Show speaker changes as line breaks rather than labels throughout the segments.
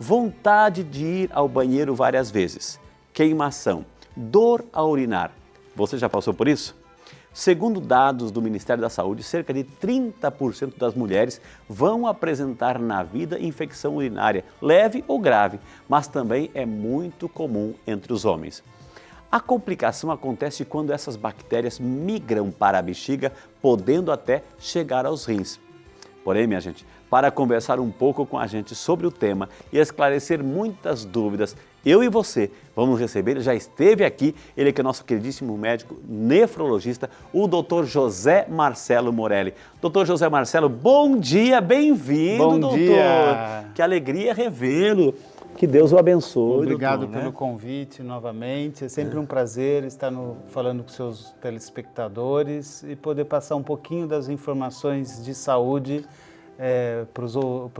vontade de ir ao banheiro várias vezes, queimação, dor ao urinar. Você já passou por isso? Segundo dados do Ministério da Saúde, cerca de 30% das mulheres vão apresentar na vida infecção urinária, leve ou grave, mas também é muito comum entre os homens. A complicação acontece quando essas bactérias migram para a bexiga, podendo até chegar aos rins. Porém, minha gente, para conversar um pouco com a gente sobre o tema e esclarecer muitas dúvidas, eu e você vamos receber, ele já esteve aqui, ele que é nosso queridíssimo médico nefrologista, o Dr. José Marcelo Morelli. Dr. José Marcelo, bom dia, bem-vindo,
Bom
doutor.
dia.
Que alegria revê-lo. Que Deus o abençoe.
Obrigado
doutor,
pelo convite novamente. É sempre um prazer estar falando com seus telespectadores e poder passar um pouquinho das informações de saúde para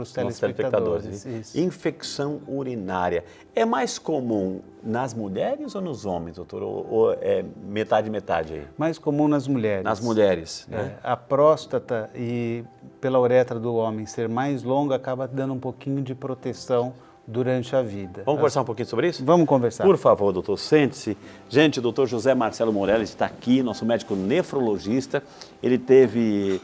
os telespectadores. Isso.
Infecção urinária. É mais comum nas mulheres ou nos homens, doutor? Ou é metade aí?
Mais comum nas mulheres.
Nas mulheres, né?
A próstata e pela uretra do homem ser mais longa acaba dando um pouquinho de proteção durante a vida.
Vamos conversar um pouquinho sobre isso?
Vamos conversar.
Por favor, doutor, sente-se. Gente, o doutor José Marcelo Morelli está aqui, nosso médico nefrologista. Ele teve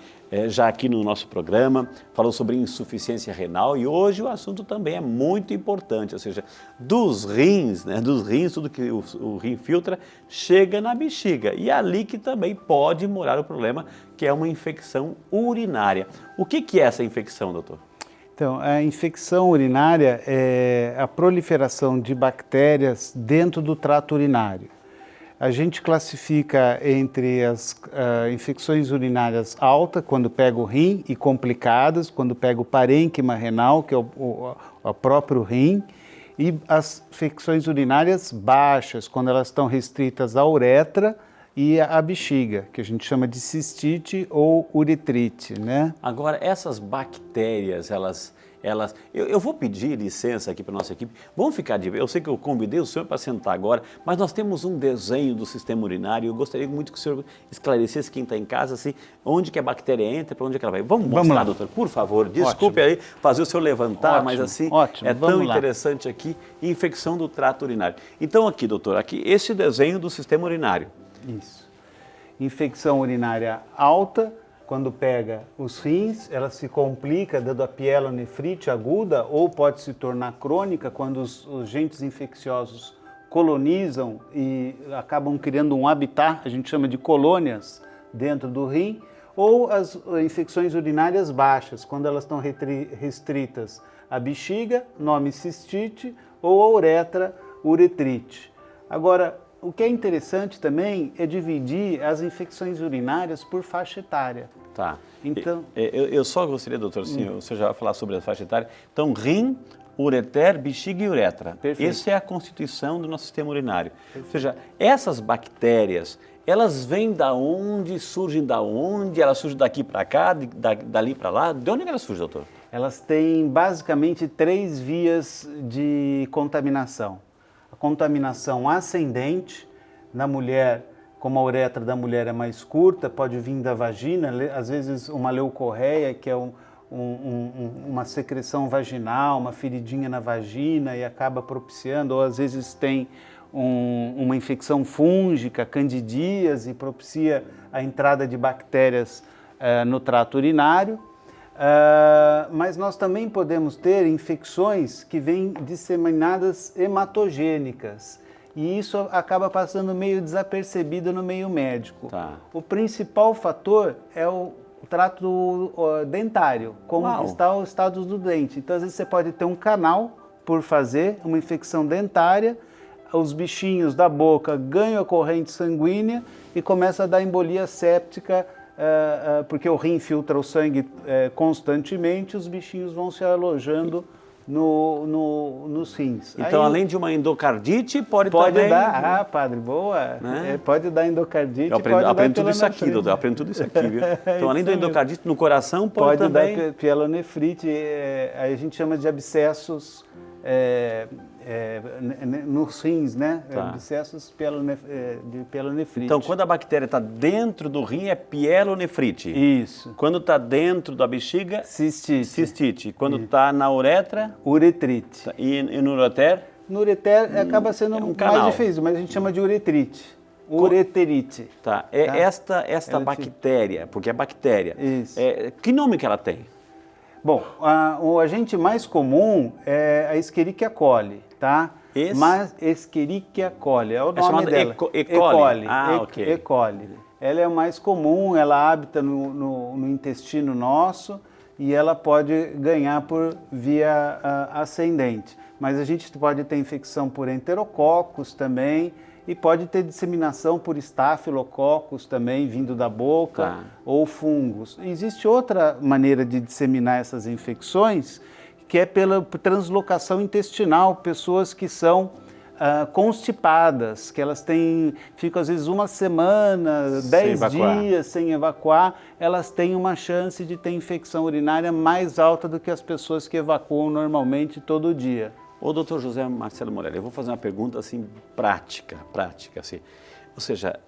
já aqui no nosso programa, falou sobre insuficiência renal e hoje o assunto também é muito importante, ou seja, dos rins, tudo que o rim filtra, chega na bexiga e é ali que também pode morar o problema, que é uma infecção urinária. O que é essa infecção, doutor?
Então, a infecção urinária é a proliferação de bactérias dentro do trato urinário. A gente classifica entre as infecções urinárias altas, quando pega o rim, e complicadas, quando pega o parênquima renal, que é o próprio rim, e as infecções urinárias baixas, quando elas estão restritas à uretra e à bexiga, que a gente chama de cistite ou uretrite, né?
Agora, essas bactérias, eu vou pedir licença aqui para a nossa equipe, vamos ficar de ver, eu sei que eu convidei o senhor para sentar agora, mas nós temos um desenho do sistema urinário, eu gostaria muito que o senhor esclarecesse quem está em casa, assim, onde que a bactéria entra, para onde que ela vai. Vamos mostrar, doutor, por favor, desculpe aí fazer o senhor levantar, mas assim, é tão interessante aqui, infecção do trato urinário. Então aqui, doutor, aqui, esse desenho do sistema urinário.
Isso. Infecção urinária alta, quando pega os rins, ela se complica dando a pielonefrite aguda ou pode se tornar crônica quando os agentes infecciosos colonizam e acabam criando um habitat, a gente chama de colônias, dentro do rim, ou as infecções urinárias baixas, quando elas estão restritas à bexiga, nome cistite, ou à uretra, uretrite. Agora, o que é interessante também é dividir as infecções urinárias por faixa etária.
Tá.
Então,
eu só gostaria, doutor, assim, o senhor já vai falar sobre a faixa etária. Então, rim, ureter, bexiga e uretra.
Perfeito.
Essa é a constituição do nosso sistema urinário. Perfeito. Ou seja, essas bactérias, elas vêm da onde, surgem da onde, elas surgem daqui para cá, dali para lá? De onde elas surgem, doutor?
Elas têm basicamente 3 vias de contaminação. A contaminação ascendente, na mulher, como a uretra da mulher é mais curta, pode vir da vagina, às vezes uma leucorreia, que é uma secreção vaginal, uma feridinha na vagina e acaba propiciando, ou às vezes tem uma infecção fúngica, candidíase, e propicia a entrada de bactérias no trato urinário. Mas nós também podemos ter infecções que vêm disseminadas hematogênicas e isso acaba passando meio desapercebido no meio médico.
Tá.
O principal fator é o trato dentário, como está o estado do dente. Então, às vezes você pode ter um canal por fazer, uma infecção dentária, os bichinhos da boca ganham a corrente sanguínea e começa a dar embolia séptica, porque o rim filtra o sangue constantemente, os bichinhos vão se alojando nos rins.
Então,
aí,
além de uma endocardite, pode
também
dar...
padre, boa. Né? Pode dar endocardite,
eu aprendo tudo isso aqui, doutor. Eu aprendo tudo isso aqui, viu? Então, além da endocardite no coração, pode também...
dar pielonefrite, aí a gente chama de abscessos nos rins, né?
Tá.
Abscessos de pielonefrite.
Então, quando a bactéria está dentro do rim, é pielonefrite.
Isso.
Quando está dentro da bexiga,
Cistite.
cistite. Quando está na uretra
Uretrite.
e no ureter,
No ureter acaba sendo
um
mais
canal.
difícil, mas a gente chama de uretrite. Ureterite.
tá.
Tá.
Esta
Ela
bactéria, porque é bactéria,
Isso.
que nome que ela tem?
Bom, o agente mais comum é a Escherichia coli, tá? Mas Escherichia coli é o nome
chamada
dela.
E. coli.
E. coli. Ela é o mais comum, ela habita no intestino nosso e ela pode ganhar por via ascendente. Mas a gente pode ter infecção por enterococos também e pode ter disseminação por estafilococcus também, vindo da boca,
Tá.
ou fungos. Existe outra maneira de disseminar essas infecções, que é pela translocação intestinal, pessoas que são constipadas, que elas ficam às vezes uma semana, 10 dias sem evacuar, elas têm uma chance de ter infecção urinária mais alta do que as pessoas que evacuam normalmente todo dia.
Ô, doutor José Marcelo Morelli, eu vou fazer uma pergunta assim prática assim. Ou seja,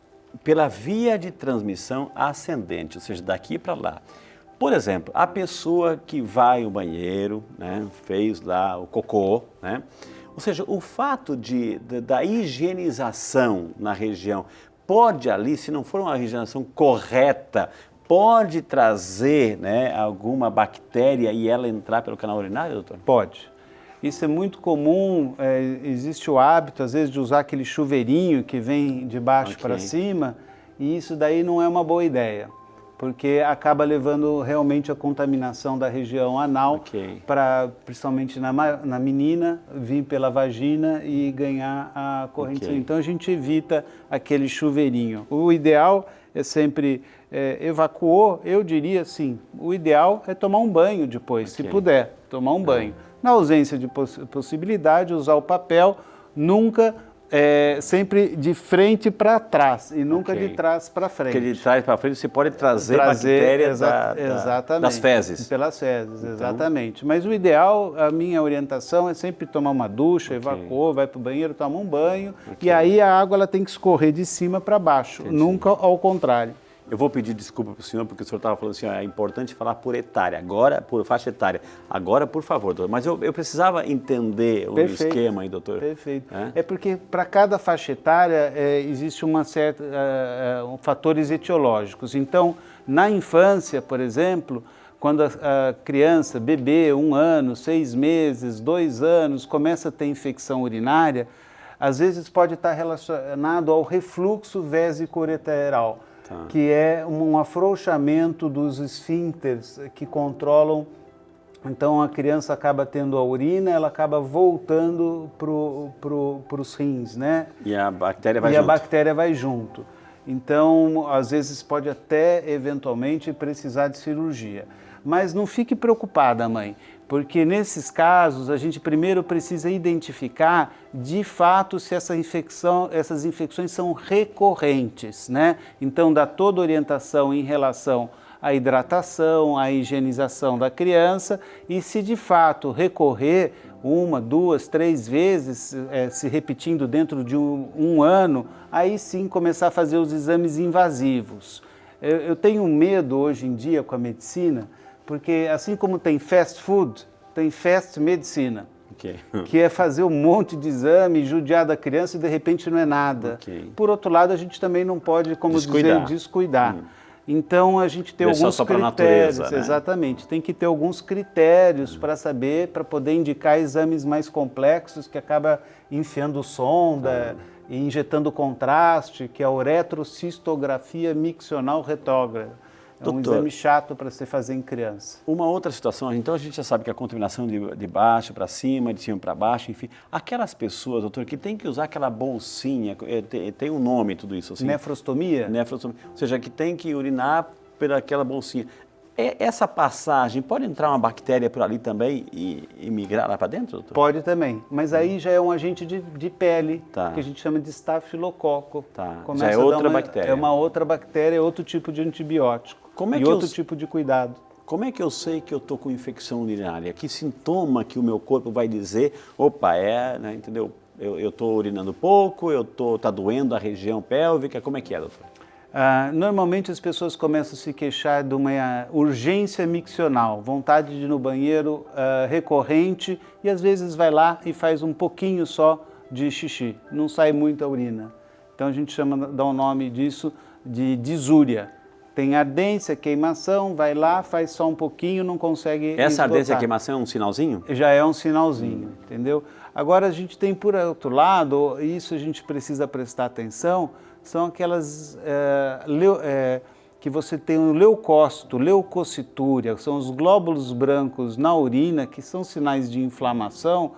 pela via de transmissão ascendente, ou seja, daqui para lá. Por exemplo, a pessoa que vai ao banheiro, né, fez lá o cocô, né? Ou seja, o fato da higienização na região pode ali, se não for uma higienização correta, pode trazer, né, alguma bactéria e ela entrar pelo canal urinário, doutor?
Pode. Isso é muito comum, existe o hábito, às vezes, de usar aquele chuveirinho que vem de baixo para cima, e isso daí não é uma boa ideia, porque acaba levando realmente a contaminação da região anal, para, principalmente na menina, vir pela vagina e ganhar a corrente. Então a gente evita aquele chuveirinho. O ideal é sempre, evacuou, eu diria assim, o ideal é tomar um banho depois, se puder, tomar um banho. Na ausência de possibilidade, usar o papel, nunca, sempre de frente para trás e nunca de trás para frente.
Porque de trás para frente você pode trazer bactéria das fezes.
Pelas fezes, exatamente. Mas o ideal, a minha orientação é sempre tomar uma ducha, evacuou, vai para o banheiro, toma um banho, e aí a água ela tem que escorrer de cima para baixo, nunca ao contrário.
Eu vou pedir desculpa para o senhor, porque o senhor estava falando assim, é importante falar por etária, agora por faixa etária. Agora, por favor, doutor. Mas eu precisava entender o esquema aí, doutor.
Perfeito. É porque para cada faixa etária existe uma certa, fatores etiológicos. Então, na infância, por exemplo, quando a criança, bebê, 1 ano, 6 meses, 2 anos, começa a ter infecção urinária, às vezes pode estar relacionado ao refluxo vésico-ureteral, que é um afrouxamento dos esfíncteres que controlam. Então a criança acaba tendo a urina, ela acaba voltando para os rins, né?
E a bactéria vai junto.
E a bactéria vai junto. Então, às vezes pode até, eventualmente, precisar de cirurgia. Mas não fique preocupada, mãe, porque nesses casos a gente primeiro precisa identificar de fato se essas infecções são recorrentes, né? Então dá toda orientação em relação à hidratação, à higienização da criança, e se de fato recorrer 1, 2, 3 vezes, se repetindo dentro de um ano, aí sim começar a fazer os exames invasivos. Eu tenho medo hoje em dia com a medicina, porque assim como tem fast food, tem fast medicina, que é fazer um monte de exame, judiar da criança e de repente não é nada. Por outro lado, a gente também não pode, como descuidar. Então a gente tem alguns critérios, né? Exatamente, tem que ter alguns critérios para saber, para poder indicar exames mais complexos, que acaba enfiando sonda e injetando contraste, que é a uretrocistografia miccional retrógrada. É um exame chato para você fazer em criança.
Uma outra situação, então a gente já sabe que a contaminação de baixo para cima, de cima para baixo, enfim. Aquelas pessoas, doutor, que tem que usar aquela bolsinha, tem um nome tudo isso assim?
Nefrostomia?
Nefrostomia, ou seja, que tem que urinar pelaquela bolsinha. Essa passagem, pode entrar uma bactéria por ali também e migrar lá para dentro, doutor?
Pode também, mas aí já é um agente de pele, que a gente chama de estafilococo.
Já é outra bactéria.
É uma outra bactéria, é outro tipo de antibiótico. Outro tipo de cuidado.
Como é que eu sei que eu estou com infecção urinária? Que sintoma que o meu corpo vai dizer, opa, né, entendeu? Eu estou urinando pouco, tá doendo a região pélvica, como é que é, doutor?
Normalmente as pessoas começam a se queixar de uma urgência miccional, vontade de ir no banheiro recorrente, e às vezes vai lá e faz um pouquinho só de xixi, não sai muita urina. Então a gente dá o nome disso de disúria. Tem ardência, queimação, vai lá, faz só um pouquinho, não consegue
Essa
esgotar.
ardência e queimação é um sinalzinho?
Já é um sinalzinho, entendeu? Agora a gente tem por outro lado, e isso a gente precisa prestar atenção, são aquelas que você tem o leucócito, leucocitúria, são os glóbulos brancos na urina, que são sinais de inflamação,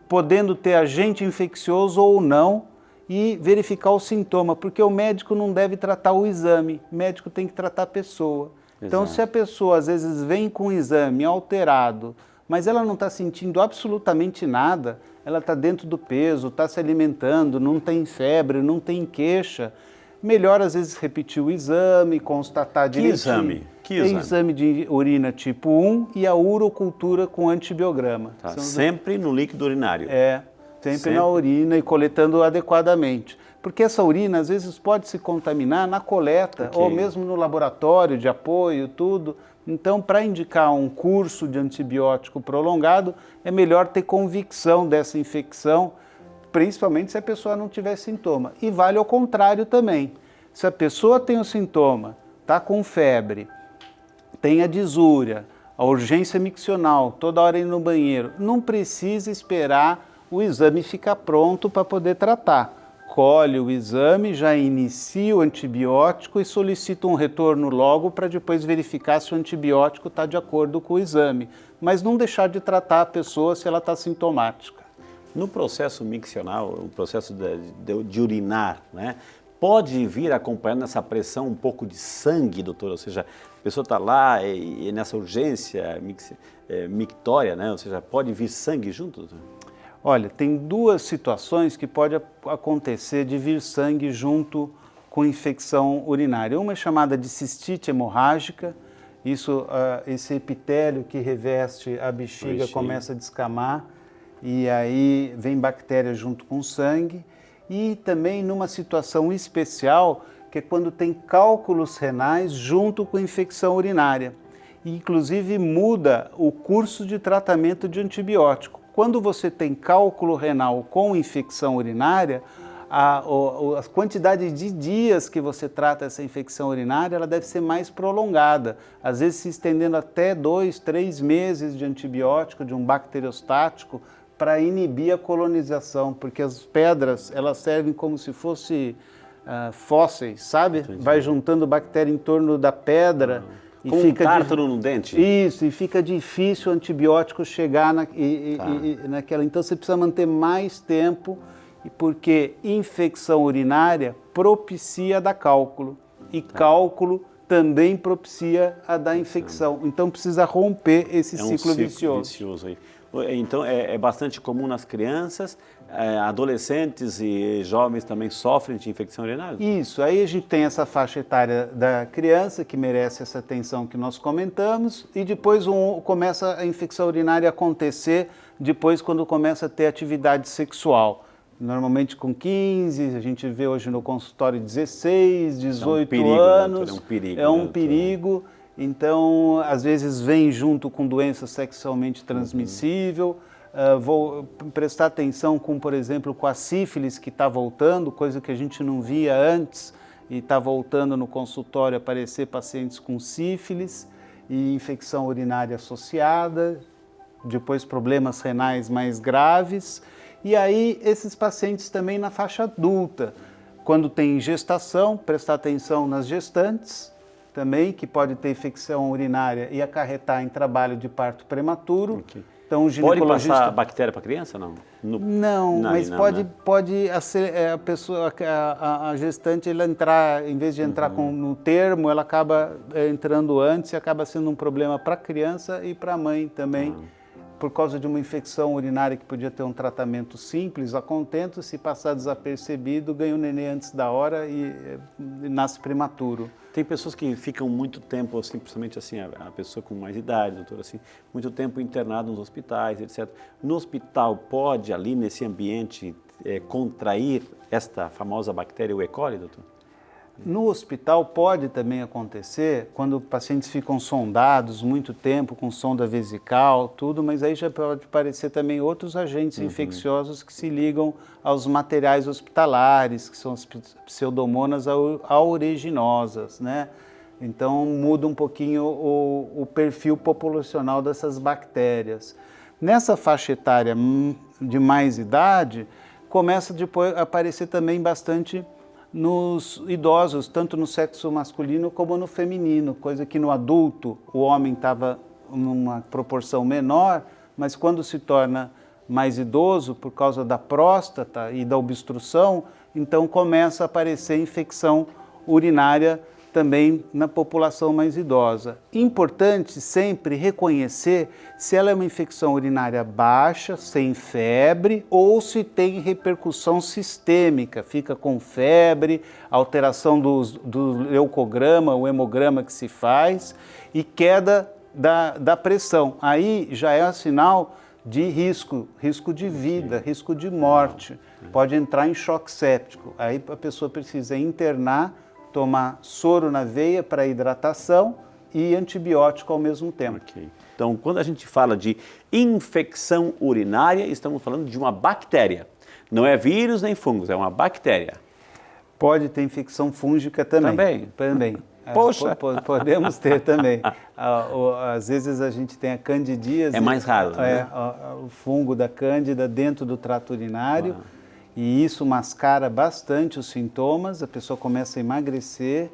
podendo ter agente infeccioso ou não, e verificar o sintoma, porque o médico não deve tratar o exame, o médico tem que tratar a pessoa. Então, se a pessoa às vezes vem com um exame alterado, mas ela não está sentindo absolutamente nada, ela está dentro do peso, está se alimentando, não tem febre, não tem queixa, melhor às vezes repetir o exame, constatar direitinho.
Que exame?
Tem exame de urina tipo 1 e a urocultura com antibiograma.
Tá. Sempre no líquido urinário?
Sempre na urina e coletando adequadamente. Porque essa urina, às vezes, pode se contaminar na coleta ou mesmo no laboratório de apoio, tudo. Então, para indicar um curso de antibiótico prolongado, é melhor ter convicção dessa infecção, principalmente se a pessoa não tiver sintoma. E vale ao contrário também. Se a pessoa tem o sintoma, está com febre, tem a disúria, a urgência miccional, toda hora indo no banheiro, não precisa esperar o exame fica pronto para poder tratar. Colhe o exame, já inicia o antibiótico e solicita um retorno logo para depois verificar se o antibiótico está de acordo com o exame. Mas não deixar de tratar a pessoa se ela está sintomática.
No processo miccional, o processo de urinar, né, pode vir acompanhando essa pressão um pouco de sangue, doutor? Ou seja, a pessoa está lá e nessa urgência mictória, né, ou seja, pode vir sangue junto, doutor?
Olha, tem duas situações que pode acontecer de vir sangue junto com infecção urinária. Uma é chamada de cistite hemorrágica, esse epitélio que reveste a bexiga começa a descamar e aí vem bactéria junto com sangue. E também numa situação especial, que é quando tem cálculos renais junto com infecção urinária. E, inclusive muda o curso de tratamento de antibiótico. Quando você tem cálculo renal com infecção urinária, a quantidade de dias que você trata essa infecção urinária, ela deve ser mais prolongada, às vezes se estendendo até 2, 3 meses de antibiótico, de um bacteriostático, para inibir a colonização, porque as pedras, elas servem como se fossem fósseis, sabe?
Entendi.
Vai juntando bactéria em torno da pedra.
E com fica um tártaro no dente?
Isso, e fica difícil o antibiótico chegar naquela. Então você precisa manter mais tempo, porque infecção urinária propicia a dar cálculo. E cálculo também propicia a dar infecção. Então precisa romper esse ciclo vicioso
aí. Então é bastante comum nas crianças, adolescentes e jovens também sofrem de infecção urinária?
Isso, aí a gente tem essa faixa etária da criança que merece essa atenção que nós comentamos e depois começa a infecção urinária a acontecer depois quando começa a ter atividade sexual. Normalmente com 15, a gente vê hoje no consultório 16, 18 anos.
É um perigo.
É um perigo. Então, às vezes vem junto com doença sexualmente transmissível. Vou prestar atenção com, por exemplo, com a sífilis que está voltando, coisa que a gente não via antes e está voltando no consultório a aparecer pacientes com sífilis e infecção urinária associada, depois problemas renais mais graves. E aí esses pacientes também na faixa adulta, quando tem gestação, prestar atenção nas gestantes, também, que pode ter infecção urinária e acarretar em trabalho de parto prematuro.
Okay.
Então, o ginecologista...
Pode passar bactéria para a criança, não?
Não, mas pode a pessoa, a gestante, ela entrar, em vez de entrar no termo, ela acaba entrando antes e acaba sendo um problema para a criança e para a mãe também. Por causa de uma infecção urinária que podia ter um tratamento simples, a contento, se passar desapercebido, ganha o nenê antes da hora e nasce prematuro.
Tem pessoas que ficam muito tempo, assim, principalmente assim, a pessoa com mais idade, doutor, assim, muito tempo internado nos hospitais, etc. No hospital pode, ali nesse ambiente, contrair esta famosa bactéria, o E. coli, doutor?
No hospital pode também acontecer quando pacientes ficam sondados muito tempo com sonda vesical, tudo, mas aí já pode aparecer também outros agentes infecciosos que se ligam aos materiais hospitalares, que são as pseudomonas aeruginosas, né? Então muda um pouquinho o perfil populacional dessas bactérias. Nessa faixa etária de mais idade, começa depois a aparecer também bastante nos idosos, tanto no sexo masculino como no feminino, coisa que no adulto o homem estava numa proporção menor, mas quando se torna mais idoso por causa da próstata e da obstrução, então começa a aparecer infecção urinária também na população mais idosa. Importante sempre reconhecer se ela é uma infecção urinária baixa, sem febre, ou se tem repercussão sistêmica, fica com febre, alteração do leucograma, o hemograma que se faz, e queda da pressão. Aí já é um sinal de risco de vida, risco de morte. Pode entrar em choque séptico. Aí a pessoa precisa internar, tomar soro na veia para hidratação e antibiótico ao mesmo tempo.
Okay. Então, quando a gente fala de infecção urinária, estamos falando de uma bactéria. Não é vírus nem fungos, é uma bactéria.
Pode ter infecção fúngica também. Também.
Poxa!
Podemos ter também. Às vezes a gente tem a candidíase.
É mais raro, né?
O fungo da cândida dentro do trato urinário. E isso mascara bastante os sintomas, a pessoa começa a emagrecer,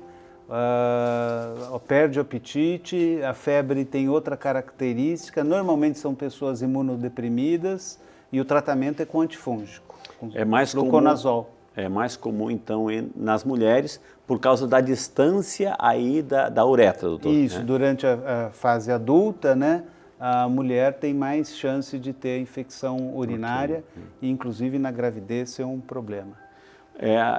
perde o apetite, a febre tem outra característica, normalmente são pessoas imunodeprimidas e o tratamento é com antifúngico, com fluconazol.
É mais comum, então, nas mulheres, por causa da distância aí da uretra, doutor.
Isso,
né?
Durante a fase adulta, né? A mulher tem mais chance de ter infecção urinária e, inclusive, na gravidez ser um problema.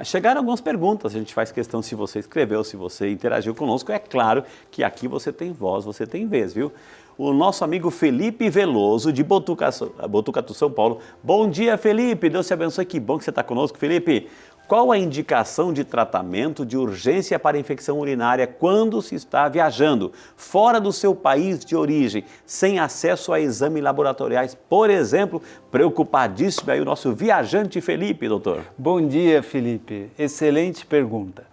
Chegaram algumas perguntas, a gente faz questão se você escreveu, se você interagiu conosco. É claro que aqui você tem voz, você tem vez, viu? O nosso amigo Felipe Veloso, de Botucatu, São Paulo. Bom dia, Felipe, Deus te abençoe, que bom que você está conosco. Felipe, qual a indicação de tratamento de urgência para infecção urinária quando se está viajando fora do seu país de origem, sem acesso a exames laboratoriais? Por exemplo, preocupadíssimo aí o nosso viajante Felipe, doutor.
Bom dia, Felipe. Excelente pergunta.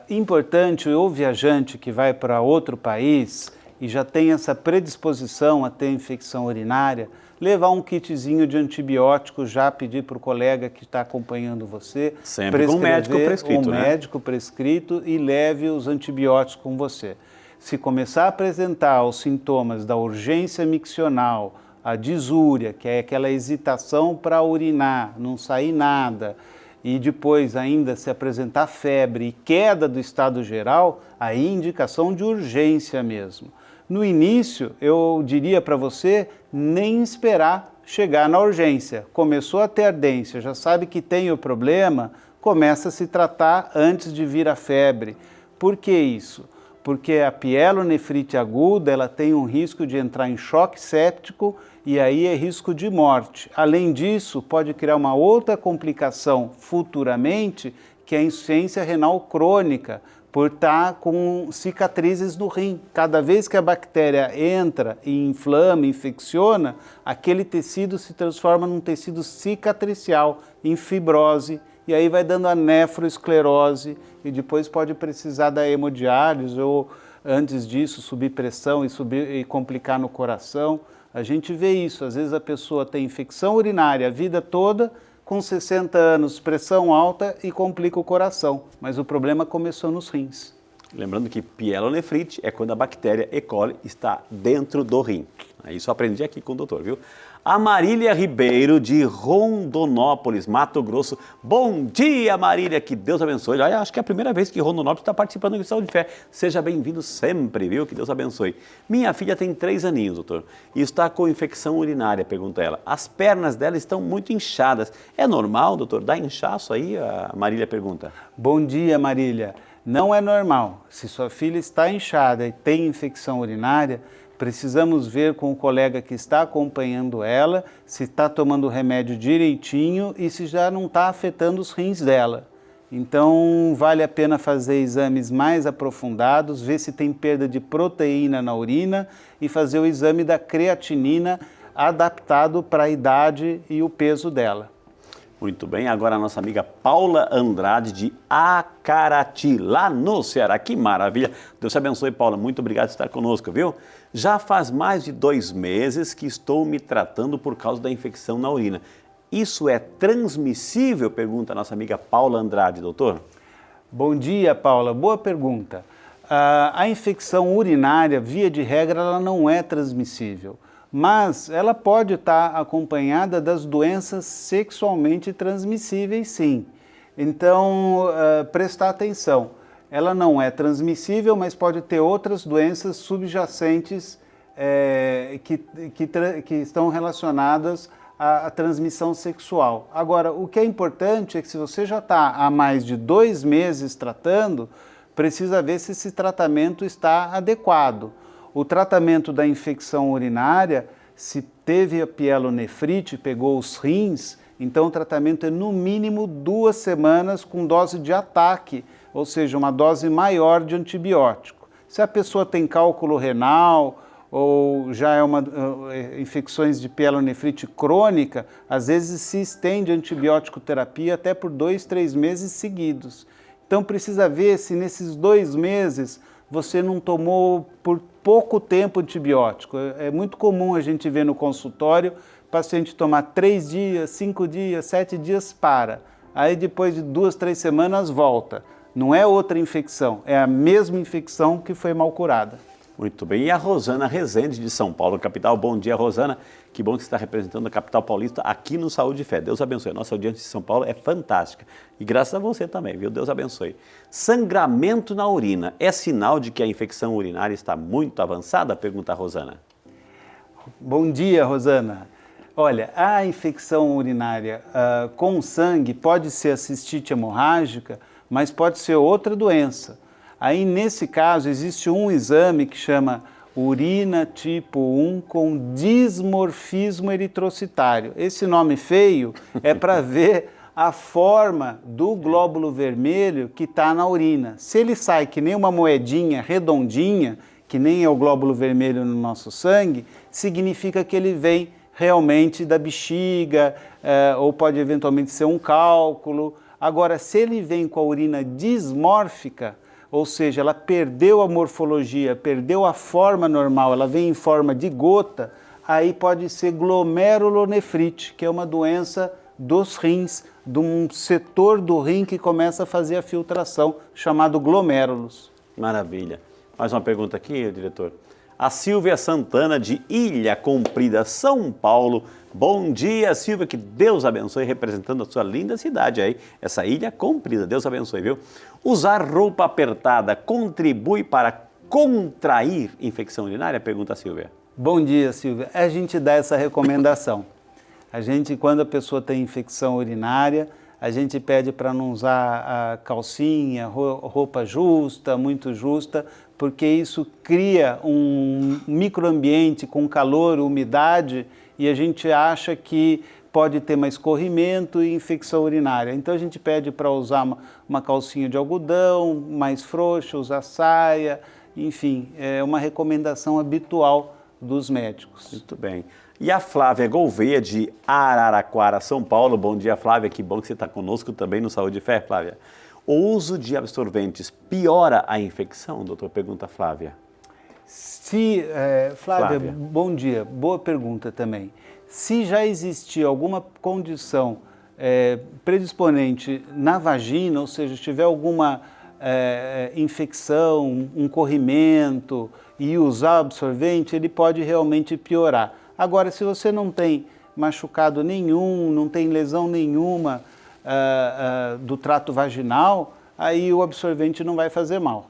Importante o viajante que vai para outro país e já tem essa predisposição a ter infecção urinária, levar um kitzinho de antibiótico, já pedir para o colega que está acompanhando você.
Sempre com um médico prescrito,
né? Médico prescrito e leve os antibióticos com você. Se começar a apresentar os sintomas da urgência miccional, a disúria, que é aquela hesitação para urinar, não sair nada, e depois ainda se apresentar febre e queda do estado geral, aí indicação de urgência mesmo. No início, eu diria para você nem esperar chegar na urgência. Começou a ter ardência, já sabe que tem o problema, começa a se tratar antes de vir a febre. Por que isso? Porque a pielonefrite aguda, ela tem um risco de entrar em choque séptico e aí é risco de morte. Além disso, pode criar uma outra complicação futuramente, que é a insuficiência renal crônica, por estar com cicatrizes no rim. Cada vez que a bactéria entra e inflama, infecciona, aquele tecido se transforma num tecido cicatricial, em fibrose, e aí vai dando a nefroesclerose, e depois pode precisar da hemodiálise, ou antes disso subir pressão e complicar no coração. A gente vê isso, às vezes a pessoa tem infecção urinária a vida toda, com 60 anos, pressão alta e complica o coração, mas o problema começou nos rins.
Lembrando que pielonefrite é quando a bactéria E. coli está dentro do rim. Isso eu aprendi aqui com o doutor, viu? A Marília Ribeiro, de Rondonópolis, Mato Grosso. Bom dia, Marília, que Deus abençoe. Olha, acho que é a primeira vez que Rondonópolis está participando do Saúde de Fé. Seja bem-vindo sempre, viu? Que Deus abençoe. Minha filha tem 3 aninhos, doutor, e está com infecção urinária, pergunta ela. As pernas dela estão muito inchadas. É normal, doutor? Dá inchaço aí? A Marília pergunta.
Bom dia, Marília. Não é normal. Se sua filha está inchada e tem infecção urinária, precisamos ver com o colega que está acompanhando ela se está tomando o remédio direitinho e se já não está afetando os rins dela. Então, vale a pena fazer exames mais aprofundados, ver se tem perda de proteína na urina e fazer o exame da creatinina adaptado para a idade e o peso dela.
Muito bem, agora a nossa amiga Paula Andrade de Acarati, lá no Ceará. Que maravilha! Deus te abençoe, Paula. Muito obrigado por estar conosco, viu? Já faz mais de 2 meses que estou me tratando por causa da infecção na urina. Isso é transmissível? Pergunta a nossa amiga Paula Andrade, doutor.
Bom dia, Paula. Boa pergunta. A infecção urinária, via de regra, ela não é transmissível, mas ela pode estar acompanhada das doenças sexualmente transmissíveis, sim. Então, prestar atenção. Ela não é transmissível, mas pode ter outras doenças subjacentes que estão relacionadas à transmissão sexual. Agora, o que é importante é que se você já está há mais de 2 meses tratando, precisa ver se esse tratamento está adequado. O tratamento da infecção urinária, se teve a pielonefrite, pegou os rins, então o tratamento é no mínimo 2 semanas com dose de ataque, ou seja, uma dose maior de antibiótico. Se a pessoa tem cálculo renal ou já é infecções de pielonefrite crônica, às vezes se estende a antibiótico terapia até por 2, 3 meses seguidos. Então precisa ver se nesses 2 meses você não tomou por pouco tempo antibiótico. É muito comum a gente ver no consultório o paciente tomar 3 dias, 5 dias, 7 dias para. Aí depois de 2, 3 semanas volta. Não é outra infecção, é a mesma infecção que foi mal curada.
Muito bem. E a Rosana Rezende, de São Paulo, capital. Bom dia, Rosana. Que bom que você está representando a capital paulista aqui no Saúde e Fé. Deus abençoe. Nossa audiência de São Paulo é fantástica. E graças a você também, viu? Deus abençoe. Sangramento na urina é sinal de que a infecção urinária está muito avançada? Pergunta a Rosana.
Bom dia, Rosana. Olha, a infecção urinária com sangue pode ser a cistite hemorrágica, mas pode ser outra doença. Aí, nesse caso, existe um exame que chama urina tipo 1 com dismorfismo eritrocitário. Esse nome feio é para ver a forma do glóbulo vermelho que está na urina. Se ele sai que nem uma moedinha redondinha, que nem é o glóbulo vermelho no nosso sangue, significa que ele vem realmente da bexiga, ou pode eventualmente ser um cálculo. Agora, se ele vem com a urina dismórfica, ou seja, ela perdeu a morfologia, perdeu a forma normal, ela vem em forma de gota, aí pode ser glomerulonefrite, que é uma doença dos rins, de um setor do rim que começa a fazer a filtração, chamado glomérulos.
Maravilha. Mais uma pergunta aqui, diretor. A Silvia Santana, de Ilha Comprida, São Paulo. Bom dia, Silvia, que Deus abençoe, representando a sua linda cidade aí, essa Ilha Comprida. Deus abençoe, viu? Usar roupa apertada contribui para contrair infecção urinária? Pergunta a Silvia.
Bom dia, Silvia. A gente dá essa recomendação. A gente, quando a pessoa tem infecção urinária, a gente pede para não usar a calcinha, roupa justa, muito justa, porque isso cria um microambiente com calor, umidade, e a gente acha que pode ter mais escorrimento e infecção urinária. Então a gente pede para usar uma calcinha de algodão, mais frouxa, usar saia, enfim, é uma recomendação habitual dos médicos.
Muito bem. E a Flávia Gouveia, de Araraquara, São Paulo. Bom dia, Flávia, que bom que você está conosco também no Saúde e Fé, Flávia. O uso de absorventes piora a infecção, doutor? Pergunta a Flávia.
Flávia, bom dia, boa pergunta também. Se já existir alguma condição predisponente na vagina, ou seja, se tiver alguma infecção, um corrimento e usar absorvente, ele pode realmente piorar. Agora, se você não tem machucado nenhum, não tem lesão nenhuma do trato vaginal, aí o absorvente não vai fazer mal.